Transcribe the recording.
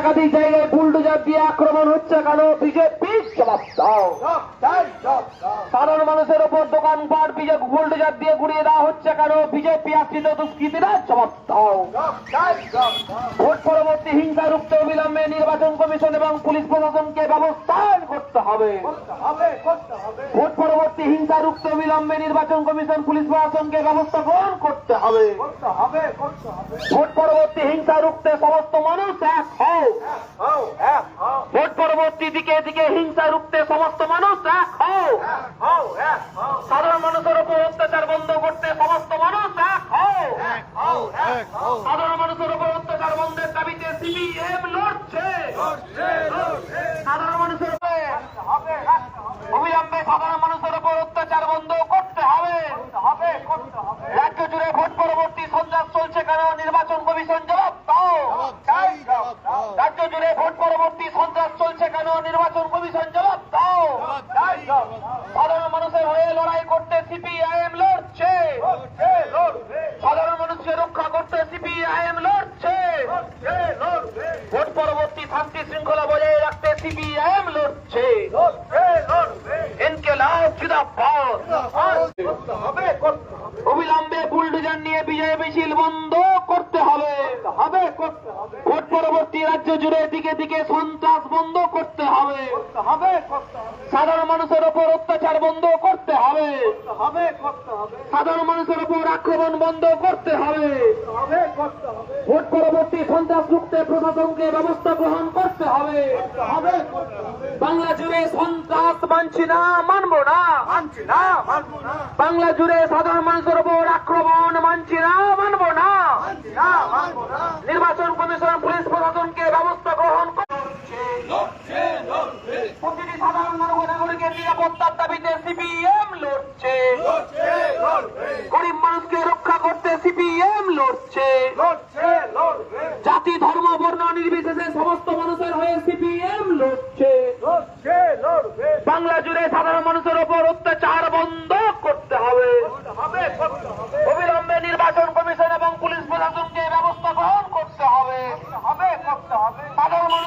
একাধিক জায়গায় বুলডোজার দিয়ে আক্রমণ হচ্ছে কেন? বিজেপি জবাব দাও। সাধারণ মানুষের ওপর দোকানপাট বুলডোজার দিয়ে গুড়িয়ে দেওয়া হচ্ছে কেন? বিজেপি আশ্রিত দুষ্কৃতীরা জবাব দাও। ভোট পরবর্তী হিংসা রুখতে অবিলম্বে নির্বাচন কমিশন এবং পুলিশ প্রশাসনকে ব্যবস্থা করতে হবে। ভোট পরবর্তী হিংসা রুখতে অবিলম্বে নির্বাচন কমিশন পুলিশ প্রশাসনকে ব্যবস্থা গ্রহণ করতে হবে। ভোট পরবর্তী হিংসা রুখতে সমস্ত মানুষ এক হও। ভোট পরবর্তী দিকে দিকে হিংসা রুখতে সমস্ত মানুষ এক হও। সাধারণ মানুষের উপর অত্যাচার বন্ধ করতে সমস্ত মানুষ এক হও। সাধারণ মানুষের উপর অত্যাচার বন্ধের দাবিতে সিপিএম লড়ছে। সাধারণ মানুষের অবিলম্বে সাধারণ মানুষের উপর অত্যাচার বন্ধ করতে হবে। রাজ্য জুড়ে ভোট পরবর্তী সন্ত্রাস চলছে কেন? নির্বাচন কমিশন জবাব দাও। রাজ্য জুড়ে ভোট পরবর্তী সন্ত্রাস চলছে কেন? নির্বাচন কমিশন জবাব দাও। সাধারণ মানুষের হয়ে লড়াই করতে সিপিআইএম লড়ছে। সাধারণ মানুষকে রক্ষা করতে সিপিআইএম লড়ছে। ভোট পরবর্তী শান্তি শৃঙ্খলা বজায় রাখতে সিপিআইএম লড়ছে। ইনকিলাব জিন্দাবাদ। অবিলম্বে বুলডোজার নিয়ে বিজয় মিছিল বন্ধ করতে হবে। ভোট পরবর্তী রাজ্য জুড়ে দিকে দিকে সন্ত্রাস বন্ধ করতে হবে। সাধারণ মানুষের ওপর অত্যাচার বন্ধ করতে হবে। সাধারণ মানুষের ওপর আক্রমণ বন্ধ করতে হবে। ভোট পরবর্তী সন্ত্রাস রুখতে প্রশাসনকে ব্যবস্থা গ্রহণ করতে হবে। বাংলা জুড়ে সন্ত্রাস মানছি না, মানব না। বাংলা জুড়ে সাধারণ মানুষের উপর আক্রমণ মানছি না, মানব না। নির্বাচন কমিশন পুলিশ প্রশাসনকে ব্যবস্থা গ্রহণ করছে। প্রতিটি সাধারণ নাগরিকের নিরাপত্তার দাবিতে সিপিএম লড়ছে। গরিব মানুষকে রক্ষা করতে সিপিএম লড়ছে। জাতি ধর্ম বর্ণ নির্বিশেষে সমস্ত মানুষের হয়ে সিপিএম লড়ছে। বাংলা জুড়ে সাধারণ মানুষের উপর